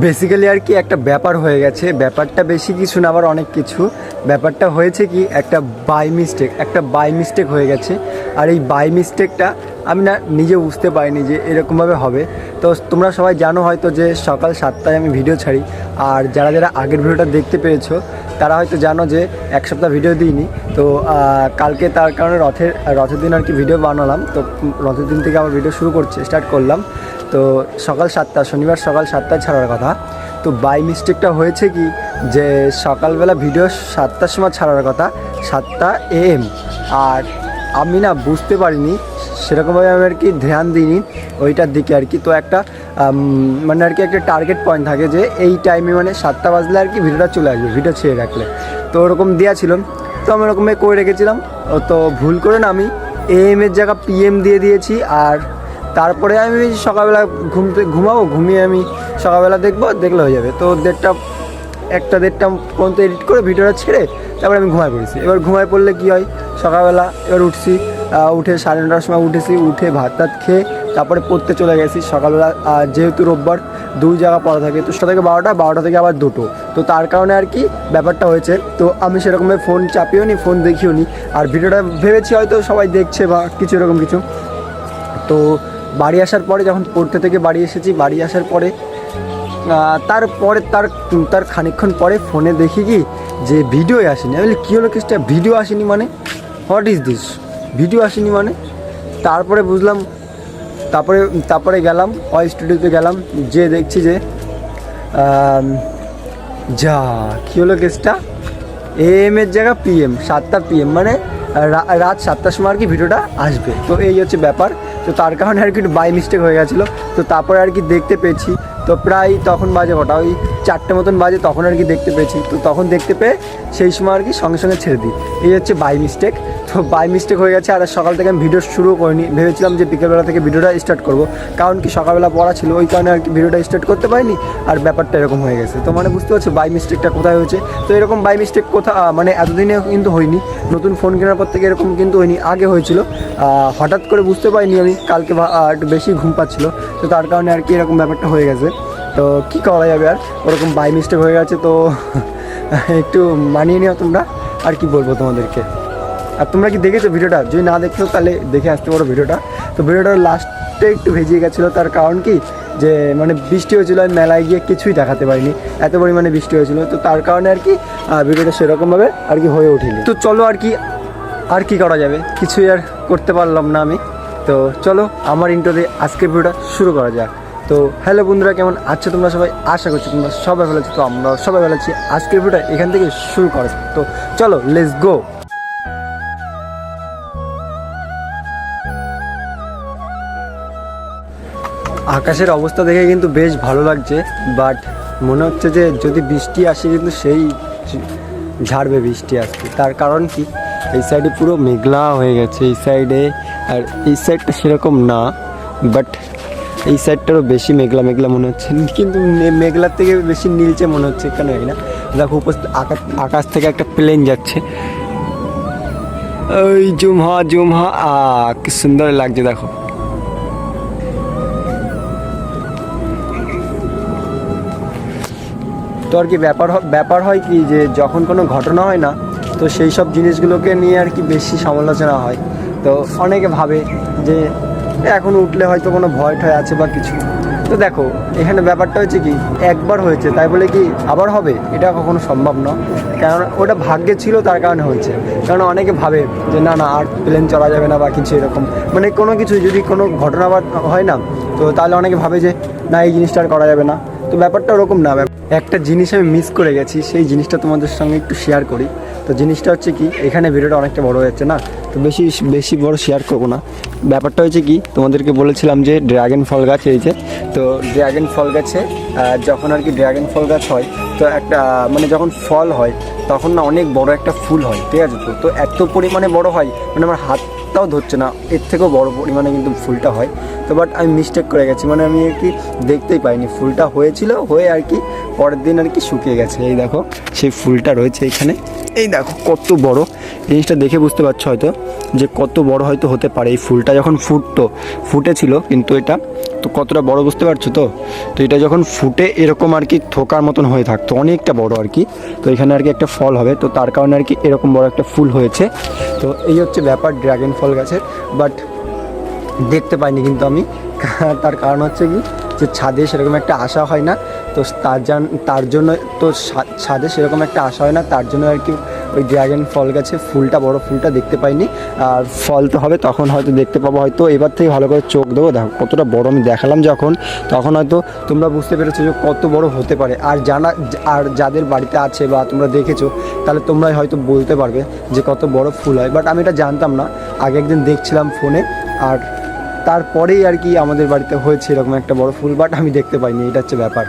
Basically আর কি একটা ব্যাপার হয়ে গেছে, ব্যাপারটা বেশি কিছু না, আবার অনেক কিছু। ব্যাপারটা হয়েছে কি, একটা বাই মিস্টেক হয়ে গেছে। আর এই বাই মিস্টেকটা আমি না নিজে বুঝতে পারিনি যে এরকমভাবে হবে। তো তোমরা সবাই জানো হয়তো যে সকাল 7টায় আমি ভিডিও ছাড়ি। আর যারা যারা আগের ভিডিওটা দেখতে পেরেছো তারা হয়তো জানো যে এক সপ্তাহ ভিডিও দিইনি। তো কালকে তার কারণে রথের দিন আর কি ভিডিও বানালাম। তো রথের দিন থেকে আবার ভিডিও স্টার্ট করলাম। তো শনিবার সকাল 7টায় ছাড়ার কথা। তো বাই মিস্টেকটা হয়েছে কি, যে সকালবেলা ভিডিও 7টার সময় ছাড়ার কথা, 7টা AM। আর আমি না বুঝতে পারিনি, সেরকমভাবে আমি আর কি ধ্যান দিইনি ওইটার দিকে আর কি। তো একটা মানে আর কি একটা টার্গেট পয়েন্ট থাকে যে এই টাইমে মানে 7টা বাজলে আর কি ভিডিওটা চলে আসবে, ভিডিও ছেড়ে রাখলে। তো ওরকম দেওয়া ছিল, তো আমি ওরকমভাবে করে রেখেছিলাম। তো ভুল করে না আমি AM এর জায়গা PM দিয়ে দিয়েছি। আর তারপরে আমি সকালবেলা ঘুমিয়ে আমি সকালবেলা দেখলে হয়ে যাবে। তো 1টা পর্যন্ত এডিট করে ভিডিওটা ছেড়ে তারপরে আমি ঘুমায় পড়েছি। এবার ঘুমায় পড়লে কী হয়, সকালবেলা এবার উঠছি, উঠে 9:30টার সময় উঠে ভাত খেয়ে তারপরে পড়তে চলে গেছি সকালবেলা। যেহেতু রোববার 2 জায়গা পড়া থাকে, তো 7টা থেকে 12টা থেকে আবার 2টো। তো তার কারণে আর কি ব্যাপারটা হয়েছে। তো আমি সেরকমভাবে ফোন চাপিও নি, ফোন দেখিও নি। আর ভিডিওটা ভেবেছি হয়তো সবাই দেখছে বা কিছু এরকম কিছু। তো বাড়ি আসার পরে, যখন পড়তে থেকে বাড়ি এসেছি, বাড়ি আসার পরে তারপরে তার খানিকক্ষণ পরে ফোনে দেখি কি যে ভিডিওই আসেনি। আমি বলি কী হলো কেসটা, ভিডিও আসেনি মানে হোয়াট ইজ দিস, ভিডিও আসেনি মানে। তারপরে বুঝলাম, তারপরে গেলাম স্টুডিওতে গেলাম, যে দেখছি যে যা কী হলো কেসটা, AM এর জায়গা PM, 7টা PM মানে রাত 7টার সময় আর কি ভিডিওটা আসবে। তো এই হচ্ছে ব্যাপার। তো তার কারণে আর কি একটু বাই মিস্টেক হয়ে গেছিলো। তো তারপরে আর কি দেখতে পেয়েছি, তো প্রায় তখন বাজে কটা, ওই 4টে মতন বাজে, তখন আর কি দেখতে পেয়েছি। তো তখন দেখতে পেয়ে সেই সময় আর কি সঙ্গে সঙ্গে ছেড়ে দিই। এই হচ্ছে বাই মিস্টেক। তো বাই মিস্টেক হয়ে গেছে। আর সকাল থেকে আমি ভিডিও শুরু করিনি, ভেবেছিলাম যে বিকেলবেলা থেকে ভিডিওটা স্টার্ট করব, কারণ কি সকালবেলা পড়া ছিল, ওই কারণে আর কি ভিডিওটা স্টার্ট করতে পারিনি। আর ব্যাপারটা এরকম হয়ে গেছে। তো মানে বুঝতে পারছো বাই মিস্টেকটা কোথায় হয়েছে। তো এরকম বাই মিস্টেক মানে এতদিনে কিন্তু হয়নি, নতুন ফোন কেনার পর থেকে এরকম কিন্তু হয়নি। আগে হয়েছিল, হঠাৎ করে বুঝতে পারিনি আমি, কালকে একটু বেশি ঘুম পাচ্ছিলো। তো তার কারণে আর কি এরকম ব্যাপারটা হয়ে গেছে। তো কী করা যাবে, আর ওরকম বাই মিস্টেক হয়ে গেছে। তো একটু মানিয়ে নিও তোমরা, আর কি বলবো তোমাদেরকে। আর তোমরা কি দেখেছো ভিডিওটা? যদি না দেখছো তাহলে দেখে আসতে পারো ভিডিওটা। তো ভিডিওটার লাস্টে একটু ভেজিয়ে গেছিলো, তার কারণ কি যে মানে বৃষ্টি হয়েছিলো, আমি মেলায় গিয়ে কিছুই দেখাতে পারিনি, এত পরিমাণে বৃষ্টি হয়েছিলো। তো তার কারণে আর কি ভিডিওটা সেরকমভাবে আর কি হয়ে ওঠেনি। তো চলো আর কি করা যাবে, কিছুই আর করতে পারলাম না আমি। তো চলো আমার ইন্ট্রো দিয়ে আজকের ভিডিওটা শুরু করা যাক। তো হ্যালো বন্ধুরা, কেমন আছো তোমরা সবাই? আশা করছি তোমরা সবাই ভালো আছো। তো আমরা সবাই ভালো আছি। আজকের ভিডিওটা এখান থেকে শুরু করা যাক। তো চলো লেটস গো। আকাশের অবস্থা দেখে কিন্তু বেশ ভালো লাগছে, বাট মনে হচ্ছে যে যদি বৃষ্টি আসে কিন্তু সেই ঝাড়বে বৃষ্টি আসবে। তার কারণ কি, এই সাইডে পুরো মেঘলা হয়ে গেছে এই সাইডে, আর এই সাইডটা সেরকম না, বাট এই সাইডটারও বেশি মেঘলা মনে হচ্ছে। কিন্তু মেঘলার থেকে বেশি নীলচে মনে হচ্ছে, কেন জানি না। দেখো আকাশ থেকে একটা প্লেন যাচ্ছে, ওই জুমহা কি সুন্দর লাগছে দেখো। তো আর কি ব্যাপার হয় কি, যে যখন কোনো ঘটনা হয় না, তো সেই সব জিনিসগুলোকে নিয়ে আর কি বেশি সমালোচনা হয়। তো অনেকে ভাবে যে এখন উঠলে হয়তো কোনো ভয় ঠয় আছে বা কিছু। তো দেখো এখানে ব্যাপারটা হচ্ছে কি, একবার হয়েছে তাই বলে কি আবার হবে, এটা কখনো সম্ভব নয়। কারণ ওটা ভাগ্যে ছিল, তার কারণে হয়েছে। কারণ অনেকে ভাবে যে না আর প্লেন চলা যাবে না বা কিছু এরকম, মানে কোনো কিছু যদি কোনো ঘটনা হয় না, তো তাহলে অনেকে ভাবে যে না এই জিনিসটা আর করা যাবে না। তো ব্যাপারটা ওরকম না। একটা জিনিস আমি মিস করে গেছি, সেই জিনিসটা তোমাদের সঙ্গে একটু শেয়ার করি। তো জিনিসটা হচ্ছে কি, এখানে ভিডিওটা অনেকটা বড় হয়ে যাচ্ছে না, তো বেশি বড় শেয়ার করবো না। ব্যাপারটা হচ্ছে কি, তোমাদেরকে বলেছিলাম যে ড্রাগন ফল গাছ হয়েছে। তো ড্রাগন ফল গাছে যখন আর কি ড্রাগন ফল গাছ হয়, তো একটা মানে যখন ফল হয় তখন না অনেক বড় একটা ফুল হয়, ঠিক আছে। তো তো এত পরিমাণে বড় হয়, মানে আমার হাতটাও ধরছে না, এর থেকেও বড় পরিমাণে কিন্তু ফুলটা হয়। তো বাট আমি মিস্টেক করে গেছি, মানে আমি আর কি দেখতেই পাইনি ফুলটা হয়েছিল, হয়ে আর কি পরের দিন আর কি শুকিয়ে গেছে। এই দেখো সেই ফুলটা রয়েছে এখানে, এই দেখো কত বড়, জিনিসটা দেখে বুঝতে পারছো হয়তো যে কত বড় হয়তো হতে পারে। এই ফুলটা যখন ফুটেছিল কিন্তু এটা তো কতটা বড় বুঝতে পারছো তো। তো এটা যখন ফুটে এরকম আর কি থোকার মতন হয়ে থাকতো, অনেকটা বড় আর কি। তো এখানে আর কি একটা ফল হবে, তো তার কারণে আর কি এরকম বড় একটা ফুল হয়েছে। তো এই হচ্ছে ব্যাপার ড্রাগন ফল গাছের, বাট দেখতে পাইনি কিন্তু আমি। তার কারণ হচ্ছে কি যে ছাদে সেরকম একটা আশা হয় না, তো তার জন্য তো ছাদে সেরকম একটা আশা হয় না, তার জন্য আর কি ওই ড্রাগন ফল গাছে ফুলটা, বড় ফুলটা দেখতে পাইনি। আর ফল তো হবে তখন হয়তো দেখতে পাবো, হয়তো এবার থেকে ভালো করে চোখ দেবো। দেখো কতটা বড় আমি দেখালাম যখন, তখন হয়তো তোমরা বুঝতে পেরেছো যে কত বড় হতে পারে। আর যাদের বাড়িতে আছে বা তোমরা দেখেছো তাহলে তোমরাই হয়তো বলতে পারবে যে কত বড় ফুল হয়। বাট আমি এটা জানতাম না, আগে একদিন দেখছিলাম ফোনে, আর তারপরেই আর কি আমাদের বাড়িতে হয়েছে এরকম একটা বড় ফুল, বাট আমি দেখতে পাইনি, এটা হচ্ছে ব্যাপার।